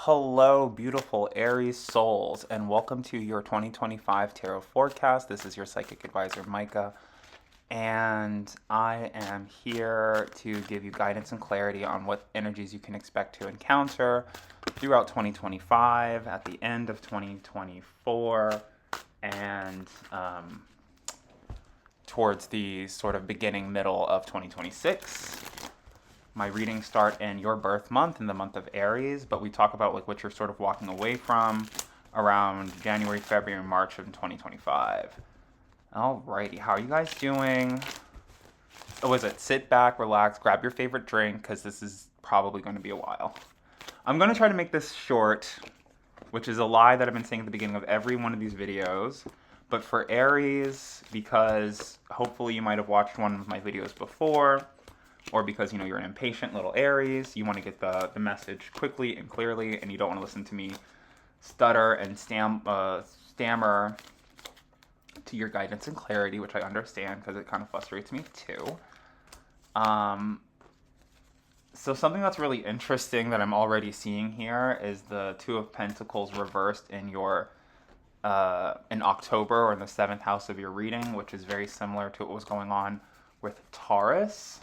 Hello, beautiful Aries souls, and welcome to your 2025 Tarot Forecast. This is your psychic advisor, Micah, and I am here to give you guidance and clarity on what energies you can expect to encounter throughout 2025, at the end of 2024, and towards the sort of beginning, middle of 2026. My readings start in your birth month, in the month of Aries, but we talk about like what you're sort of walking away from around January, February, March of 2025. Alrighty, how are you guys doing? Oh, is it? Sit back, relax, grab your favorite drink, because this is probably going to be a while. I'm going to try to make this short, which is a lie that I've been saying at the beginning of every one of these videos. But for Aries, because hopefully you might have watched one of my videos before, or because you're an impatient little Aries, you want to get the message quickly and clearly, and you don't want to listen to me stutter and stammer to your guidance and clarity, which I understand because it kind of frustrates me too. So something that's really interesting that I'm already seeing here is the Two of Pentacles reversed in your in October, or in the 7th house of your reading, which is very similar to what was going on with Taurus.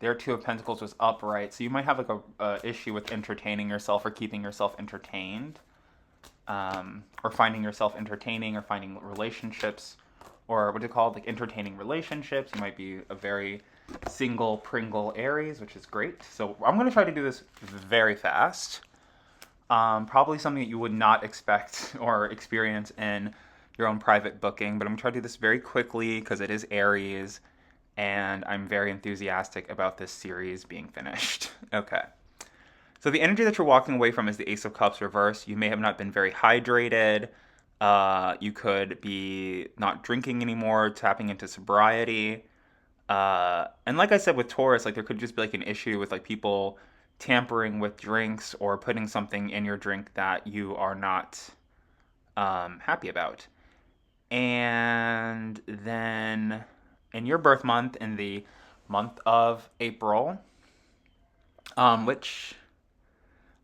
Their Two of Pentacles was upright, so you might have like a issue with entertaining yourself or keeping yourself entertained, or finding yourself entertaining, or finding relationships, or what do you call it, like entertaining relationships. You might be a very single Pringle Aries, which is great. So I'm going to try to do this very fast. Probably something that you would not expect or experience in your own private booking, but I'm going to try to do this very quickly because it is Aries, and I'm very enthusiastic about this series being finished. Okay. So the energy that you're walking away from is the Ace of Cups reversed. You may have not been very hydrated. You could be not drinking anymore, tapping into sobriety. And like I said with Taurus, like there could just be like an issue with like people tampering with drinks or putting something in your drink that you are not happy about. And then in your birth month, in the month of April, which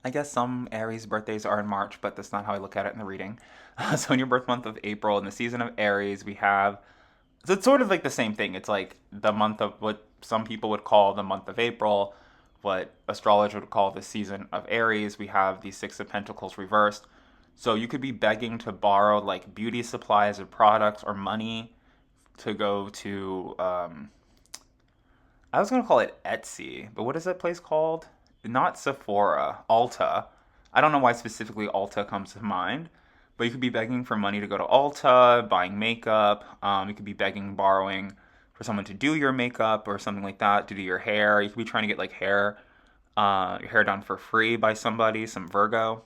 I guess some Aries birthdays are in March, but that's not how I look at it in the reading. So in your birth month of April, in the season of Aries, we have, so it's sort of like the same thing. It's like the month of what some people would call the month of April, what astrologers would call the season of Aries. We have the Six of Pentacles reversed. So you could be begging to borrow like beauty supplies or products or money to go to, I was going to call it Etsy, but what is that place called? Not Sephora, Ulta. I don't know why specifically Ulta comes to mind, but you could be begging for money to go to Ulta, buying makeup. You could be begging, borrowing for someone to do your makeup or something like that, to do your hair. You could be trying to get like your hair done for free by somebody, some Virgo.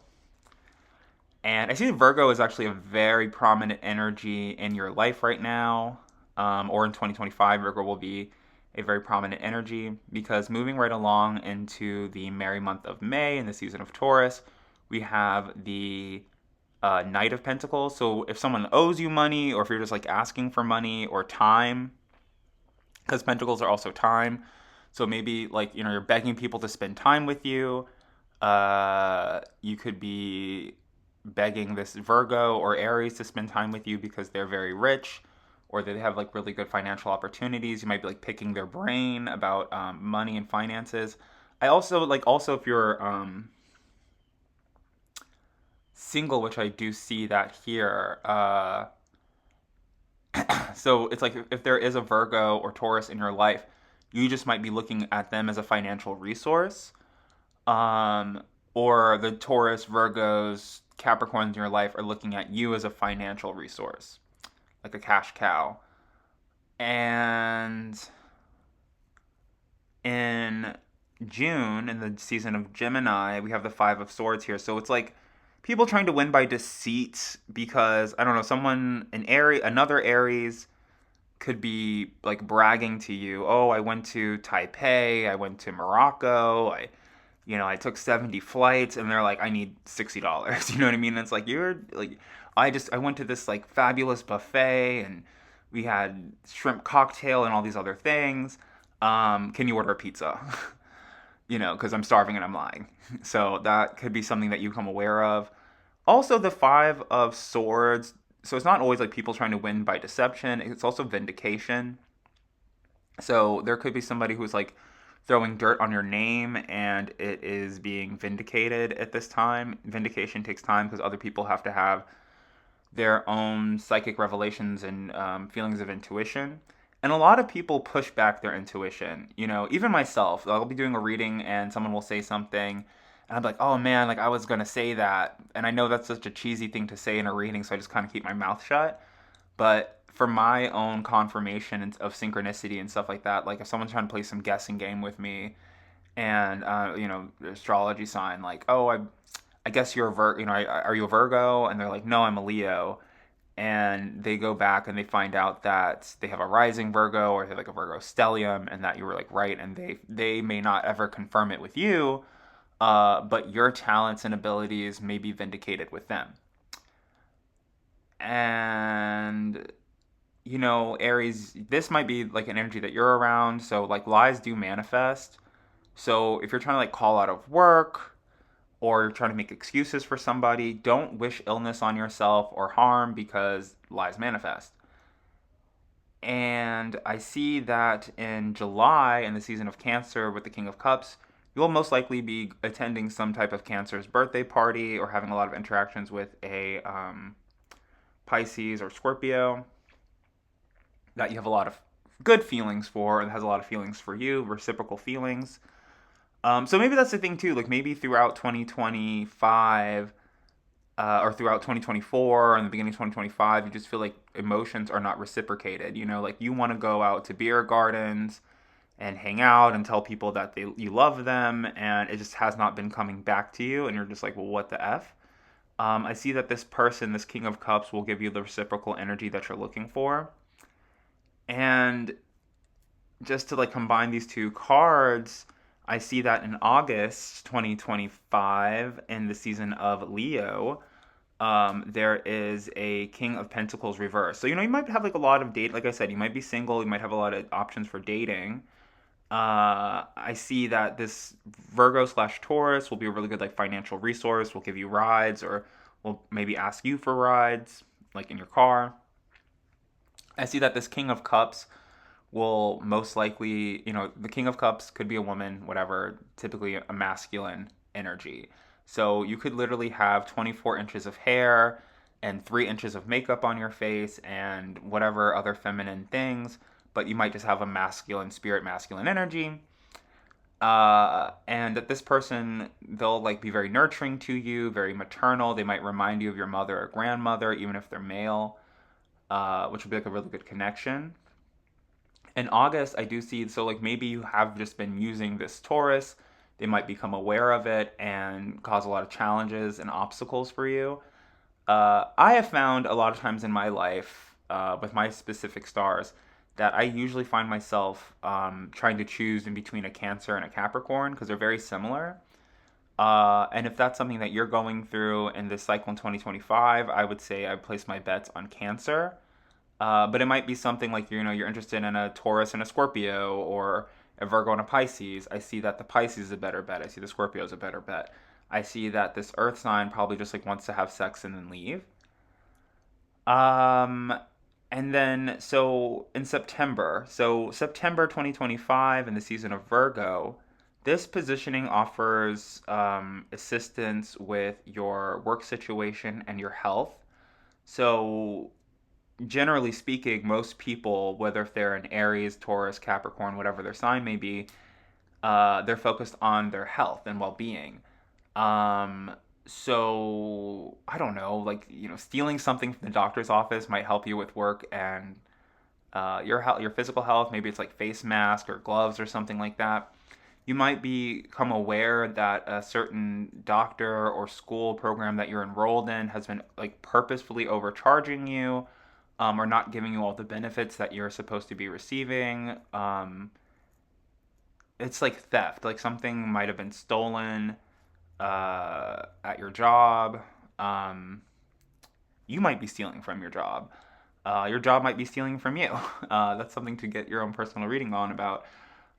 And I see Virgo is actually a very prominent energy in your life right now, or in 2025, Virgo will be a very prominent energy, because moving right along into the merry month of May in the season of Taurus, we have the Knight of Pentacles. So if someone owes you money, or if you're just like asking for money or time, because Pentacles are also time. So maybe like, you're begging people to spend time with you. You could be begging this Virgo or Aries to spend time with you because they're very rich, or they have like really good financial opportunities. You might be like picking their brain about money and finances. I also like, also if you're single, which I do see that here. So it's like if there is a Virgo or Taurus in your life, you just might be looking at them as a financial resource. Or the Taurus, Virgos, Capricorns in your life are looking at you as a financial resource, like a cash cow. And in June, in the season of Gemini, we have the Five of Swords here. So it's like people trying to win by deceit, because I don't know, another Aries could be like bragging to you, oh, I went to Taipei, I went to Morocco, I took 70 flights, and they're like, I need $60. You know what I mean? And it's like, you're like, I went to this like fabulous buffet, and we had shrimp cocktail and all these other things. Can you order a pizza? because I'm starving and I'm lying. So that could be something that you become aware of. Also, the Five of Swords. So it's not always like people trying to win by deception, it's also vindication. So there could be somebody who's like throwing dirt on your name and it is being vindicated at this time. Vindication takes time because other people have to have their own psychic revelations and feelings of intuition. And a lot of people push back their intuition. Even myself, I'll be doing a reading and someone will say something. And I'm like, oh man, like I was going to say that. And I know that's such a cheesy thing to say in a reading, so I just kind of keep my mouth shut. But for my own confirmation of synchronicity and stuff like that, like if someone's trying to play some guessing game with me and, astrology sign, like, oh, I guess you're a are you a Virgo? And they're like, no, I'm a Leo. And they go back and they find out that they have a rising Virgo or they have like a Virgo stellium and that you were like right. And they may not ever confirm it with you, but your talents and abilities may be vindicated with them. And Aries, this might be like an energy that you're around. So like lies do manifest. So if you're trying to like call out of work or you're trying to make excuses for somebody, don't wish illness on yourself or harm because lies manifest. And I see that in July, in the season of Cancer with the King of Cups, you'll most likely be attending some type of Cancer's birthday party or having a lot of interactions with a Pisces or Scorpio that you have a lot of good feelings for and has a lot of feelings for you, reciprocal feelings. So maybe that's the thing too. Like maybe throughout 2025 or throughout 2024 and the beginning of 2025, you just feel like emotions are not reciprocated. Like you want to go out to beer gardens and hang out and tell people that you love them, and it just has not been coming back to you, and you're just like, well, what the f? I see that this person, this King of Cups, will give you the reciprocal energy that you're looking for, and just to like combine these two cards, I see that in August 2025, in the season of Leo, there is a King of Pentacles reverse. So you might have like a lot of date. Like I said, you might be single. You might have a lot of options for dating. I see that this Virgo slash Taurus will be a really good like financial resource. Will give you rides, or will maybe ask you for rides, like in your car. I see that this King of Cups will most likely, the King of Cups could be a woman, whatever, typically a masculine energy. So you could literally have 24 inches of hair and 3 inches of makeup on your face and whatever other feminine things, but you might just have a masculine spirit, masculine energy. And that this person, they'll like be very nurturing to you, very maternal. They might remind you of your mother or grandmother, even if they're male, which would be like a really good connection. In August, I do see, so like maybe you have just been using this Taurus. They might become aware of it and cause a lot of challenges and obstacles for you. I have found a lot of times in my life, with my specific stars, that I usually find myself trying to choose in between a Cancer and a Capricorn because they're very similar. And if that's something that you're going through in this cycle in 2025, I would say I place my bets on Cancer. But it might be something like you're interested in a Taurus and a Scorpio, or a Virgo and a Pisces. I see that the Pisces is a better bet. I see the Scorpio is a better bet. I see that this Earth sign probably just like wants to have sex and then leave. Um, and then so in September 2025 in the season of Virgo, this positioning offers assistance with your work situation and your health. So generally speaking, most people, whether if they're an Aries, Taurus, Capricorn, whatever their sign may be, they're focused on their health and well-being. Um, so I don't know, like stealing something from the doctor's office might help you with work and your health, your physical health. Maybe it's like face mask or gloves or something like that. You might become aware that a certain doctor or school program that you're enrolled in has been like purposefully overcharging you, or not giving you all the benefits that you're supposed to be receiving. It's like theft. Like something might have been stolen at your job. Um, you might be stealing from your job. Your job might be stealing from you. That's something to get your own personal reading on about.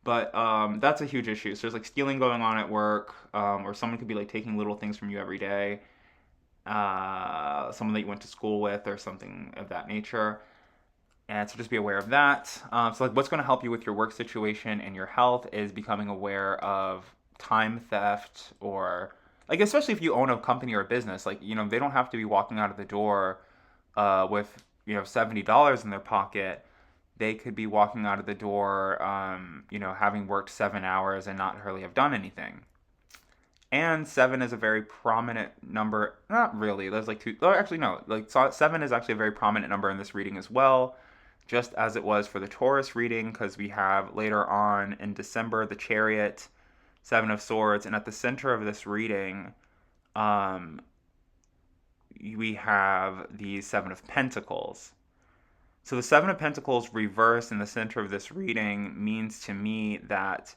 But that's a huge issue. So there's like stealing going on at work, or someone could be like taking little things from you every day. Someone that you went to school with, or something of that nature. And so just be aware of that. So like what's going to help you with your work situation and your health is becoming aware of time theft, or like especially if you own a company or a business, like they don't have to be walking out of the door with $70 in their pocket. They could be walking out of the door, having worked 7 hours and not really have done anything. And seven is a very prominent number. Not really. There's like two. Oh, actually, no. Like seven is actually a very prominent number in this reading as well, just as it was for the Taurus reading, because we have later on in December the Chariot, Seven of Swords, and at the center of this reading, um, we have the Seven of Pentacles. So the Seven of Pentacles reversed in the center of this reading means to me that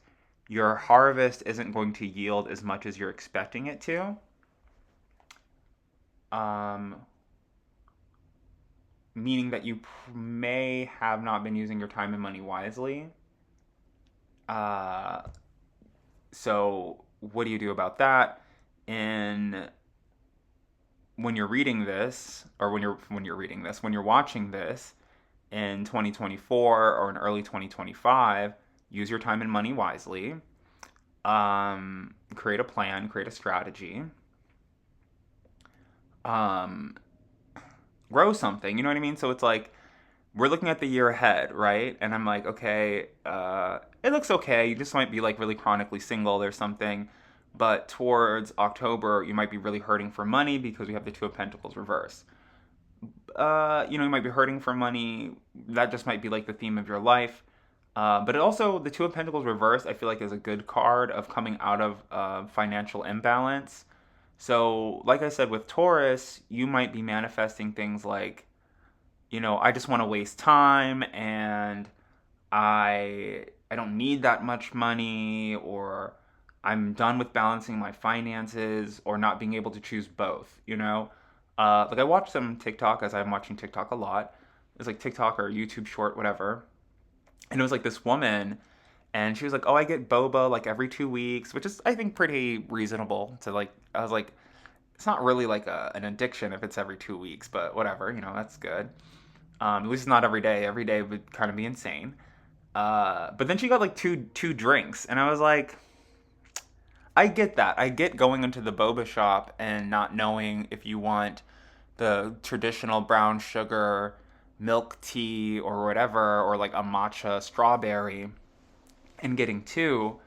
your harvest isn't going to yield as much as you're expecting it to. Um, Meaning that you may have not been using your time and money wisely. Uh, so what do you do about that? In when you're reading this, or when you're watching this in 2024 or in early 2025, use your time and money wisely. Create a plan, create a strategy. Um, Grow something. You know what I mean? So it's like we're looking at the year ahead, right? And I'm like, okay, it looks okay. You just might be like really chronically single or something. But towards October, you might be really hurting for money because we have the Two of Pentacles reverse. You might be hurting for money. That just might be like the theme of your life. But it also, the Two of Pentacles reverse, I feel like is a good card of coming out of financial imbalance. So, like I said, with Taurus, you might be manifesting things like, I just want to waste time, and I don't need that much money, or I'm done with balancing my finances, or not being able to choose both. Like I watched some TikTok, as I'm watching TikTok a lot. It's like TikTok or YouTube short, whatever. And it was like this woman, and she was like, "Oh, I get boba like every 2 weeks," which is I think pretty reasonable to like. I was like, it's not really like an addiction if it's every 2 weeks, but whatever, that's good. At least not every day. Every day would kind of be insane. But then she got like two drinks, and I was like, I get that. I get going into the boba shop and not knowing if you want the traditional brown sugar milk tea or whatever, or like a matcha strawberry, and getting two.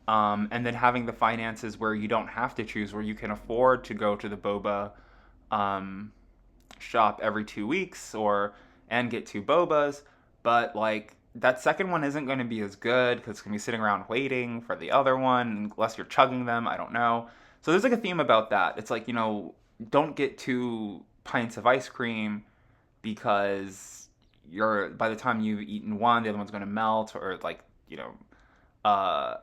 And then having the finances where you don't have to choose, where you can afford to go to the boba um, shop every 2 weeks, or and get two bobas. But like that second one isn't going to be as good because it's going to be sitting around waiting for the other one unless you're chugging them. I don't know. So there's like a theme about that. It's like, don't get 2 pints of ice cream, because you're by the time you've eaten one, the other one's going to melt, or like, uh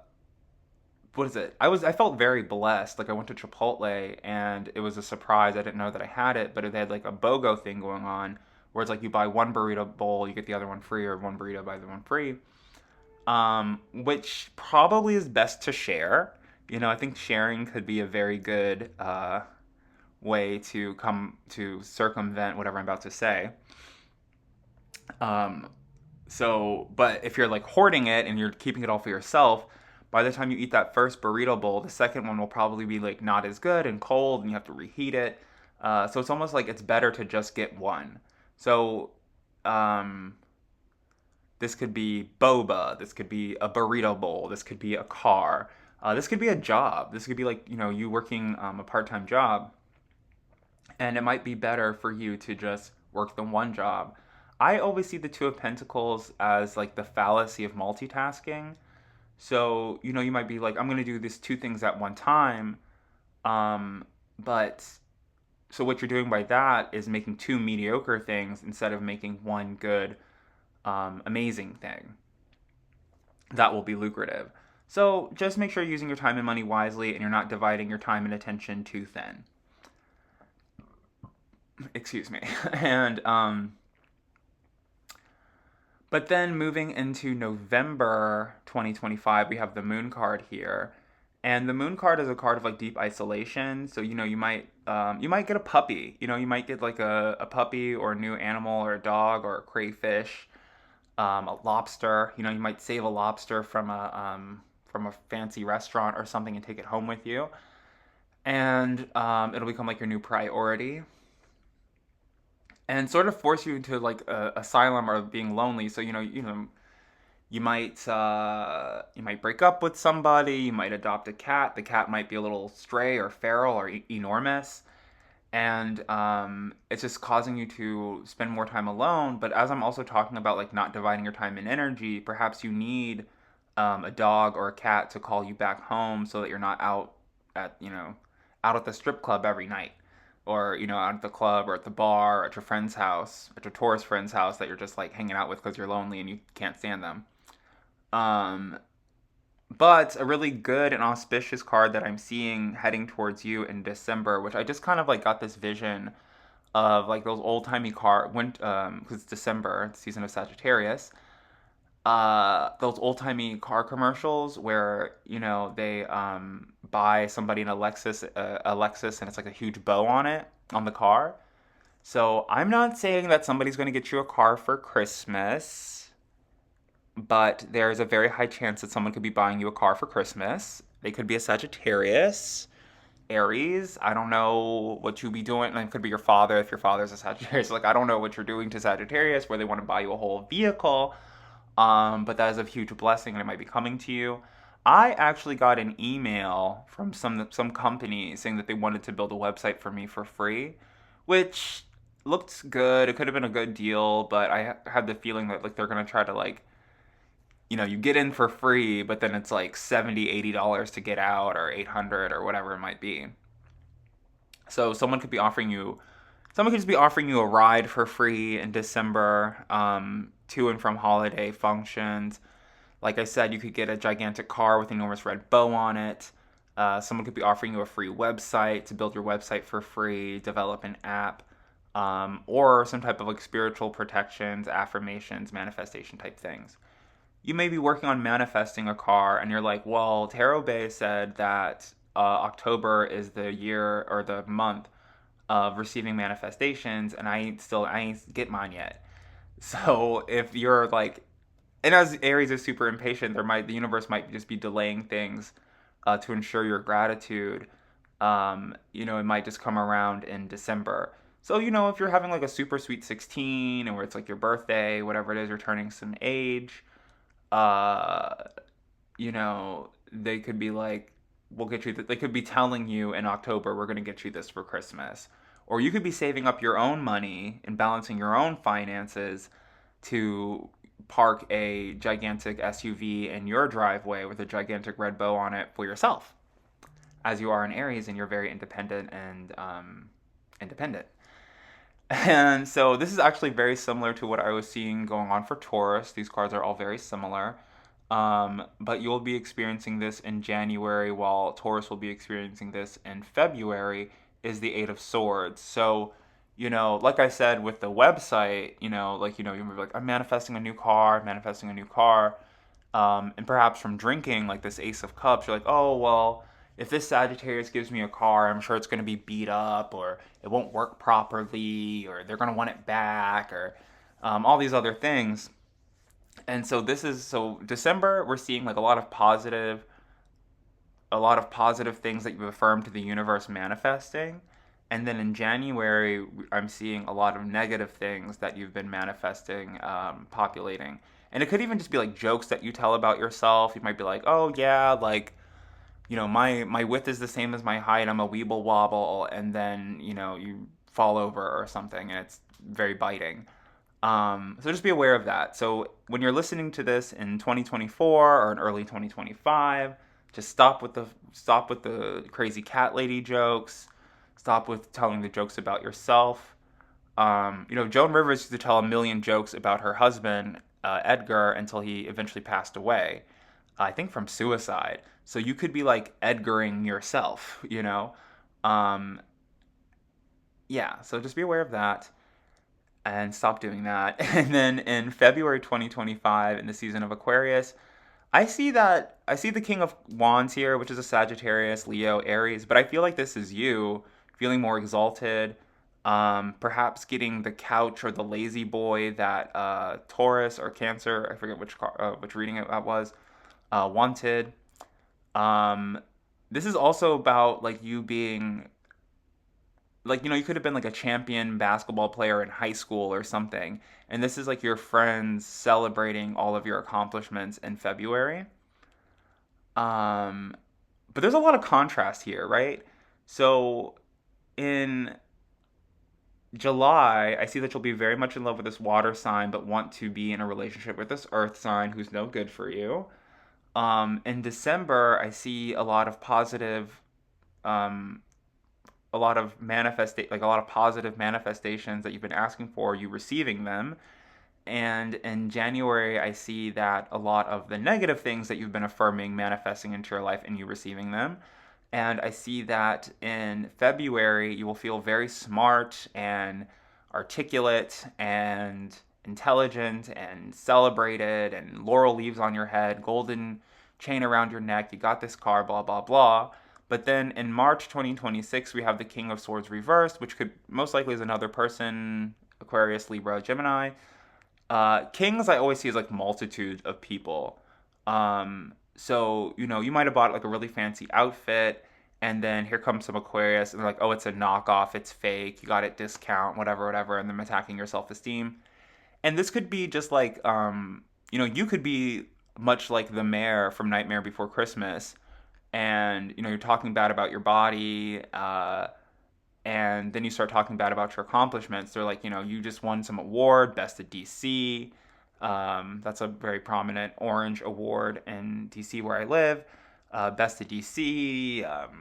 what is it? I felt very blessed. Like I went to Chipotle and it was a surprise. I didn't know that I had it, but they had like a BOGO thing going on, where it's like you buy one burrito bowl, you get the other one free, or one burrito, buy the one free. Which probably is best to share. I think sharing could be a very good way to come to circumvent whatever I'm about to say. Um, but if you're like hoarding it and you're keeping it all for yourself, by the time you eat that first burrito bowl, the second one will probably be like not as good and cold, and you have to reheat it. So it's almost like it's better to just get one. So um, this could be boba. This could be a burrito bowl. This could be a car. This could be a job. This could be like you working a part-time job, and it might be better for you to just work the one job. I always see the Two of Pentacles as like the fallacy of multitasking. So, you might be like, I'm going to do these two things at one time. But so what you're doing by that is making two mediocre things instead of making one good, amazing thing that will be lucrative. So just make sure you're using your time and money wisely, and you're not dividing your time and attention too thin. Excuse me. And, But then moving into November 2025, we have the moon card here. And the moon card is a card of like deep isolation. So, you might get a puppy. You might get like a puppy or a new animal or a dog or a crayfish, a lobster. You might save a lobster from a fancy restaurant or something and take it home with you. And it'll become like your new priority and sort of force you into like a asylum or being lonely. So you might break up with somebody. You might adopt a cat. The cat might be a little stray or feral or enormous, and it's just causing you to spend more time alone. But as I'm also talking about like not dividing your time and energy, perhaps you need a dog or a cat to call you back home so that you're not at out at the strip club every night, or out at the club or at the bar or at your friend's house, at your tourist friend's house that you're just like hanging out with because you're lonely and you can't stand them. um, but a really good and auspicious card that I'm seeing heading towards you in December, which I just kind of like got this vision of like those old timey car when because it's December, it's season of Sagittarius. Those old timey car commercials where they buy somebody an Lexus, and it's like a huge bow on it on the car. So I'm not saying that somebody's going to get you a car for Christmas, but there's a very high chance that someone could be buying you a car for Christmas. They could be a Sagittarius, Aries. I don't know what you'd be doing. Like, it could be your father if your father's a Sagittarius. Like, I don't know what you're doing to Sagittarius where they want to buy you a whole vehicle. But that is a huge blessing and it might be coming to you. I actually got an email from some company saying that they wanted to build a website for me for free, which looked good. It could have been a good deal, but I had the feeling that like they're gonna try to like you get in for free, but then it's like 70, $80 to get out, or 800 or whatever it might be. So someone could just be offering you a ride for free in December, to and from holiday functions. Like I said, you could get a gigantic car with an enormous red bow on it. Someone could be offering you a free website to build your website for free, develop an app, or some type of like spiritual protections, affirmations, manifestation type things. You may be working on manifesting a car and you're like, well, Tarot Bay said that October is the year or the month of receiving manifestations, and I ain't get mine yet. So if you're like, and as Aries is super impatient, the universe might just be delaying things to ensure your gratitude. It might just come around in December. So if you're having like a super sweet 16, and where it's like your birthday, whatever it is, you're turning some age, uh, they could be like, we'll get you. They could be telling you in October, we're going to get you this for Christmas. Or you could be saving up your own money and balancing your own finances to park a gigantic SUV in your driveway with a gigantic red bow on it for yourself, as you are an Aries and you're very independent and independent. And so this is actually very similar to what I was seeing going on for Taurus. These cards are all very similar. But you'll be experiencing this in January, while Taurus will be experiencing this in February, is the Eight of Swords. So, like I said with the website, you're like, I'm manifesting a new car, manifesting a new car. And perhaps from drinking, like this Ace of Cups, you're like, oh, well, if this Sagittarius gives me a car, I'm sure it's going to be beat up, or it won't work properly, or they're going to want it back, or all these other things. And so December, we're seeing like a lot of positive things that you've affirmed to the universe manifesting. And then in January, I'm seeing a lot of negative things that you've been manifesting, populating. And it could even just be like jokes that you tell about yourself. You might be like, oh yeah, like, my width is the same as my height. I'm a weeble wobble. And then, you fall over or something and it's very biting. So just be aware of that. So when you're listening to this in 2024 or in early 2025, just stop with the crazy cat lady jokes. Stop with telling the jokes about yourself. Joan Rivers used to tell a million jokes about her husband, Edgar, until he eventually passed away. I think from suicide. So you could be like Edgaring yourself. Yeah. So just be aware of that. and stop doing that. And then in February 2025, in the season of Aquarius, I see the King of Wands here, which is a Sagittarius, Leo, Aries, but I feel like this is you feeling more exalted, perhaps getting the couch or the lazy boy that Taurus or Cancer, I forget which reading it that was, wanted. Um, this is also about like you being like you could have been like a champion basketball player in high school or something, and this is like your friends celebrating all of your accomplishments in February. Um, but there's a lot of contrast here, right? So in July, I see that you'll be very much in love with this water sign, but want to be in a relationship with this earth sign who's no good for you. In December, I see um, a lot of positive manifestations that you've been asking for, you receiving them. And in January, I see that a lot of the negative things that you've been affirming manifesting into your life and you receiving them. And I see that in February, you will feel very smart and articulate and intelligent and celebrated and laurel leaves on your head, golden chain around your neck. You got this car, blah, blah, blah. But then in March 2026, we have the King of Swords reversed, which could most likely is another person, Aquarius, Libra, Gemini. Kings I always see as like multitude of people. So you might have bought like a really fancy outfit, and then here comes some Aquarius, and they're like, oh, it's a knockoff, it's fake, you got it discount, whatever, whatever, and them attacking your self esteem. And this could be just like, you could be much like the mayor from Nightmare Before Christmas, and you're talking bad about your body. And then you start talking bad about your accomplishments. They're like, you just won some award, Best of DC. That's a very prominent orange award in DC where I live. Best of DC,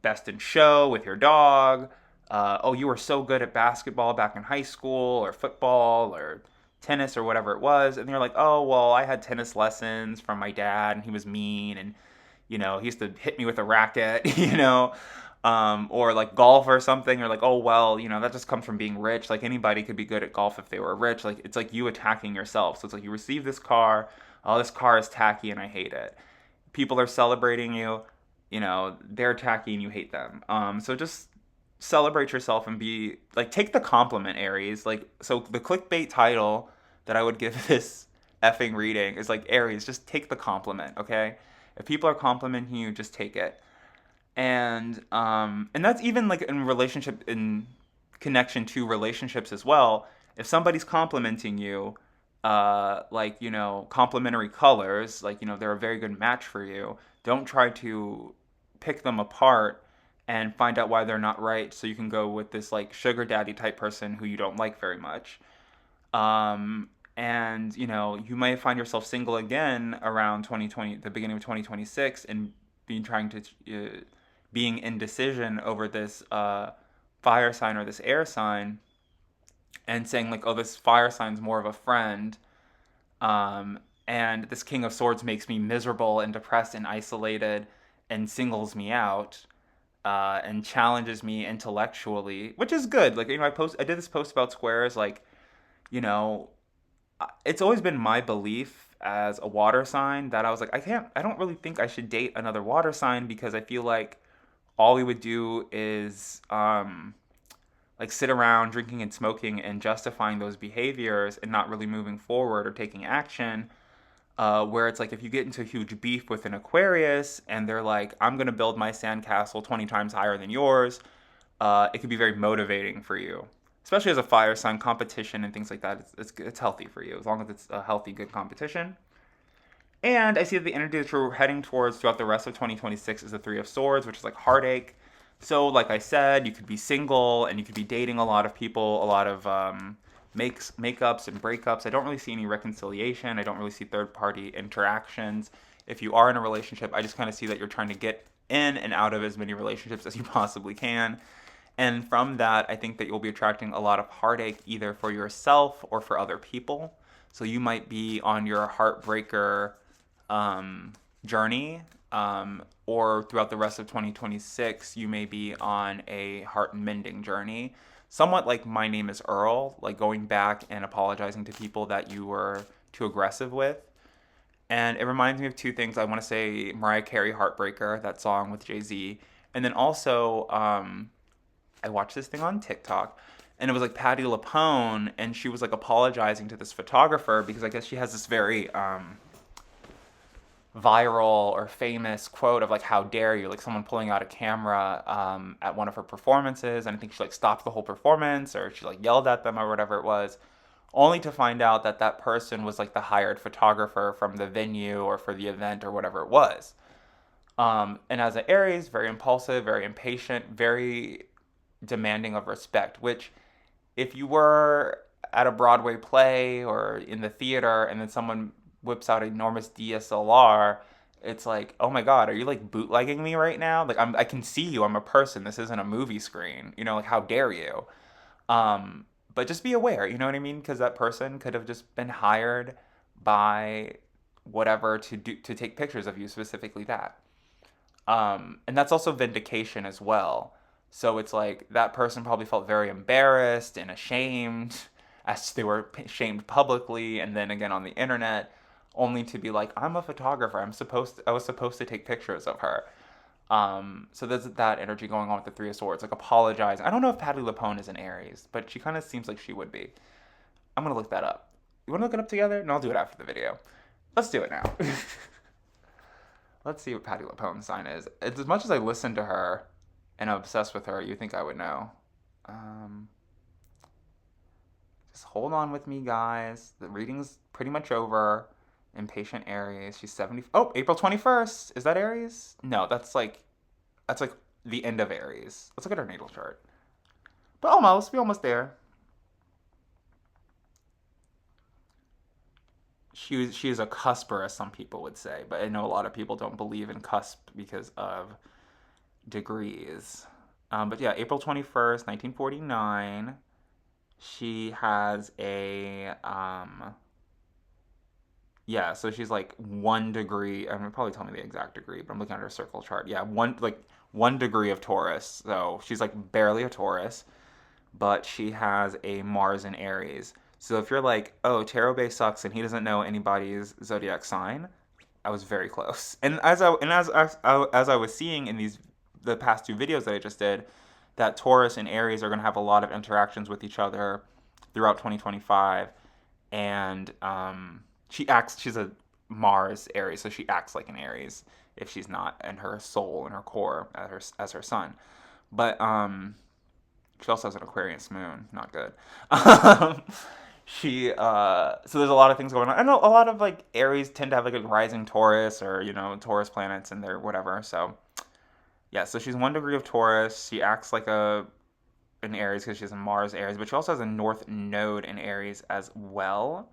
Best in Show with your dog. Oh, you were so good at basketball back in high school, or football, or tennis, or whatever it was. And you're like, oh, well, I had tennis lessons from my dad, and he was mean, and he used to hit me with a racket, or like golf or something, or like, oh, well, that just comes from being rich. Like anybody could be good at golf if they were rich. Like it's like you attacking yourself. So it's like you receive this car, oh, this car is tacky and I hate it. People are celebrating you, they're tacky and you hate them. So just celebrate yourself and be like, take the compliment, Aries. Like, so the clickbait title that I would give this effing reading is like, Aries, just take the compliment, okay? If people are complimenting you, just take it. And that's even like in connection to relationships as well. If somebody's complimenting you, like complimentary colors, like they're a very good match for you. Don't try to pick them apart and find out why they're not right, so you can go with this like sugar daddy type person who you don't like very much. And you might find yourself single again around 2020, the beginning of 2026, and being indecision over this fire sign or this air sign, and saying like, oh, this fire sign's more of a friend, and this King of Swords makes me miserable and depressed and isolated and singles me out, and challenges me intellectually, which is good. Like I did this post about squares, like you know, it's always been my belief as a water sign that I was like, I don't really think I should date another water sign, because I feel like all we would do is like sit around drinking and smoking and justifying those behaviors and not really moving forward or taking action. Where it's like if you get into a huge beef with an Aquarius and they're like, I'm going to build my sandcastle 20 times higher than yours, it could be very motivating for you. Especially as a fire sign, competition and things like that, it's healthy for you as long as it's a healthy, good competition. And I see that the energy that you're heading towards throughout the rest of 2026 is the Three of Swords, which is like heartache. So, like I said, you could be single and you could be dating a lot of people, a lot of makeups and breakups. I don't really see any reconciliation. I don't really see third party interactions. If you are in a relationship, I just kind of see that you're trying to get in and out of as many relationships as you possibly can. And from that, I think that you'll be attracting a lot of heartache either for yourself or for other people. So you might be on your heartbreaker journey, or throughout the rest of 2026, you may be on a heart mending journey. somewhat like My Name is Earl, like going back and apologizing to people that you were too aggressive with. And it reminds me of two things. I want to say Mariah Carey Heartbreaker, that song with Jay-Z. And then also, I watched this thing on TikTok, and it was like Patti LuPone, and she was like apologizing to this photographer because I guess she has this very viral or famous quote of like "How dare you?" Like someone pulling out a camera at one of her performances, and I think she like stopped the whole performance, or she like yelled at them or whatever it was, only to find out that that person was like the hired photographer from the venue or for the event or whatever it was. And as an Aries, very impulsive, very impatient, very demanding of respect, which if you were at a Broadway play or in the theater and then someone whips out an enormous DSLR, it's like, oh my God, are you like bootlegging me right now? Like I can see you. I'm a person. This isn't a movie screen. You know, like how dare you? But just be aware. You know what I mean? Because that person could have just been hired by whatever to take pictures of you, specifically that. And that's also vindication as well. So it's like that person probably felt very embarrassed and ashamed as they were shamed publicly and then again on the internet, only to be like, I'm a photographer. I was supposed to take pictures of her. So there's that energy going on with the Three of Swords, like apologizing. I don't know if Patti LuPone is an Aries, but she kind of seems like she would be. I'm gonna look that up. You wanna look it up together? No, I'll do it after the video. Let's do it now. Let's see what Patti LuPone's sign is. It's, as much as I listen to her and I'm obsessed with her, you think I would know. Um, just hold on with me, guys. The reading's pretty much over. Impatient Aries. She's 70. Oh, April 21st. Is that Aries? No, that's like the end of Aries. Let's look at her natal chart. But almost, we almost there. She is a cusper, as some people would say, but I know a lot of people don't believe in cusp because of degrees. But yeah, April 21st, 1949. She has a yeah, so she's like 1 degree. I'm mean, probably tell me the exact degree, but I'm looking at her circle chart. Yeah, 1 degree of Taurus. So she's like barely a Taurus, but she has a Mars in Aries. So if you're like, oh, Tarot Bay sucks and he doesn't know anybody's zodiac sign, I was very close. And as I was seeing in the past two videos that I just did, that Taurus and Aries are going to have a lot of interactions with each other throughout 2025, and she's a Mars Aries, so she acts like an Aries if she's not in her soul and her core as her sun. But she also has an Aquarius moon, not good. She so there's a lot of things going on. I know a lot of like Aries tend to have like a rising Taurus or Taurus planets in their whatever. So yeah, so she's 1 degree of Taurus. She acts like an Aries because she's in Mars Aries, but she also has a North Node in Aries as well,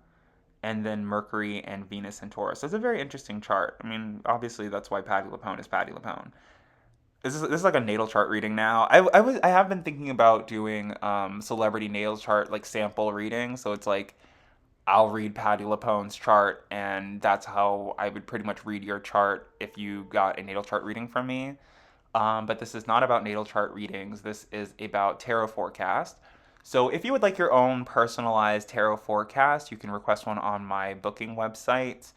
and then Mercury and Venus in Taurus. So it's a very interesting chart. I mean, obviously that's why Patti LuPone is Patti LuPone. This is like a natal chart reading now. I have been thinking about doing celebrity natal chart like sample reading. So it's like I'll read Patti LuPone's chart, and that's how I would pretty much read your chart if you got a natal chart reading from me. But this is not about natal chart readings. This is about tarot forecast. So if you would like your own personalized tarot forecast, you can request one on my booking website.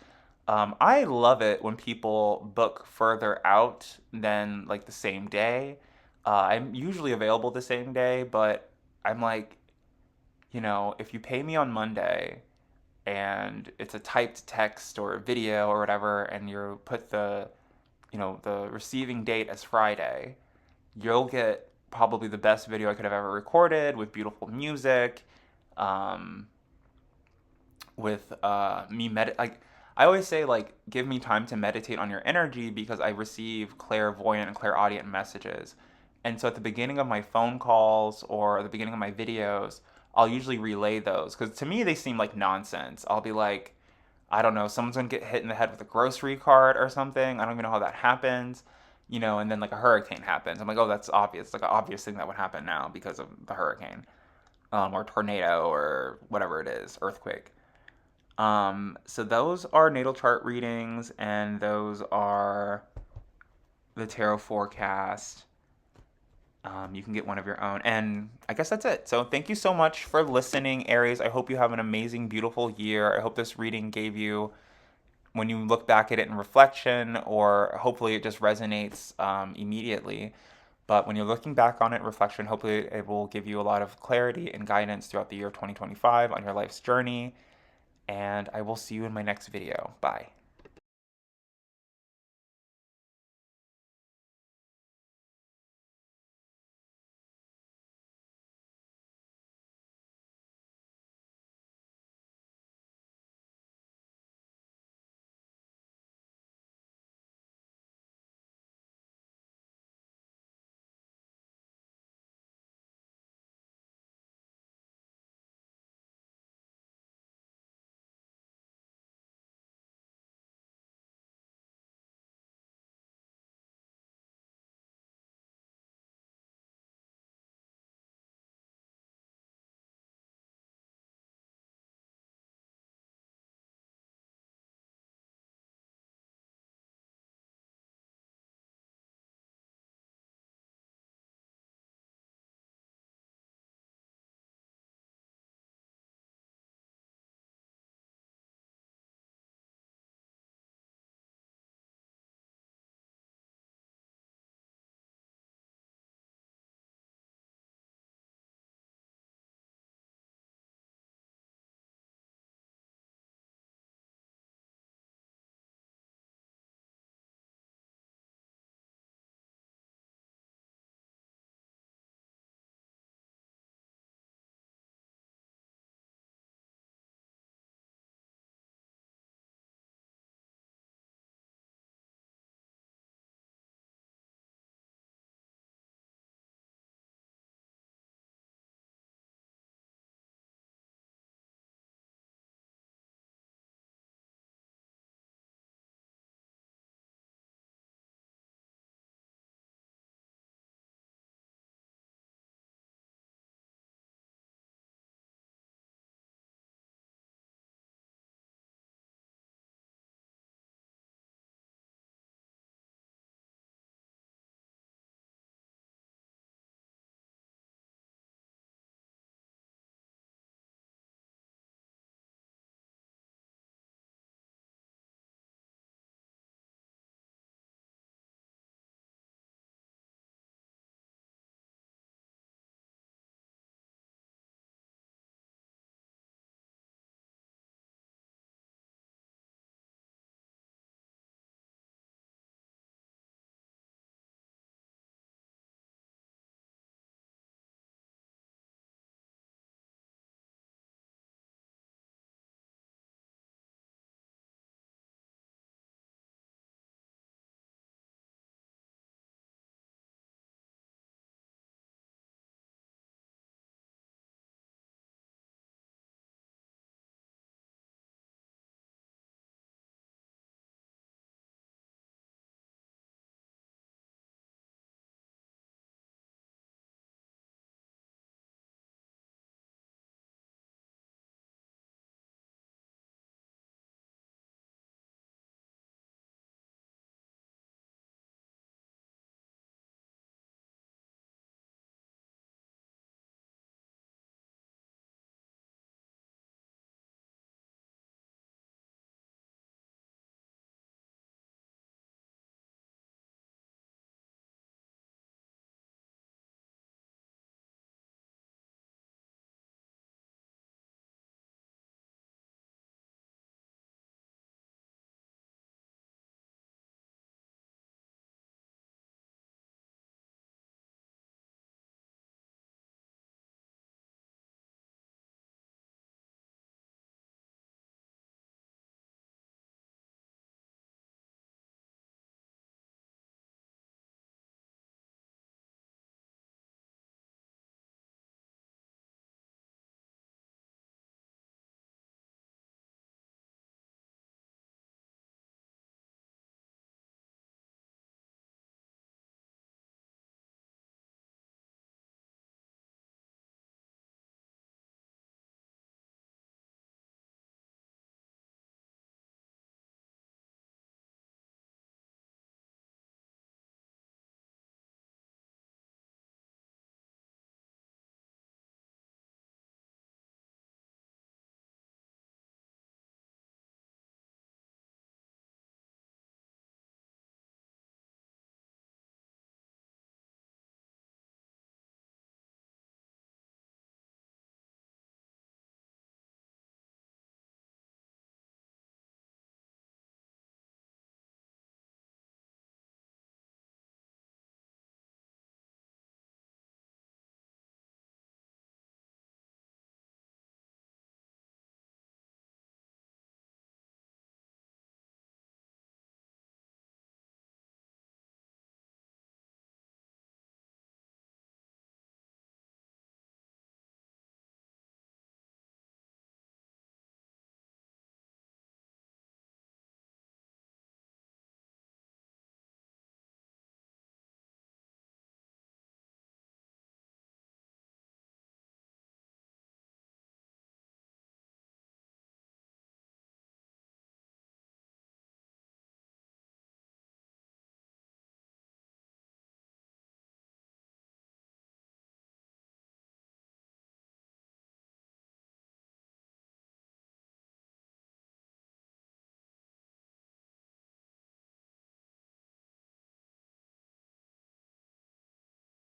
I love it when people book further out than like the same day. I'm usually available the same day, but I'm like, if you pay me on Monday and it's a typed text or a video or whatever, and you put the receiving date as Friday, you'll get probably the best video I could have ever recorded with beautiful music, um, with like I always say like give me time to meditate on your energy because I receive clairvoyant and clairaudient messages. And so at the beginning of my phone calls or at the beginning of my videos, I'll usually relay those because to me they seem like nonsense. I'll be like, I don't know, someone's gonna get hit in the head with a grocery cart or something. I don't even know how that happens, and then like a hurricane happens. I'm like, oh, that's obvious, like an obvious thing that would happen now because of the hurricane, or tornado or whatever it is, earthquake. So those are natal chart readings, and those are the tarot forecast. You can get one of your own. And I guess that's it. So thank you so much for listening, Aries. I hope you have an amazing, beautiful year. I hope this reading gave you, when you look back at it in reflection, or hopefully it just resonates immediately. But when you're looking back on it in reflection, hopefully it will give you a lot of clarity and guidance throughout the year of 2025 on your life's journey. And I will see you in my next video. Bye.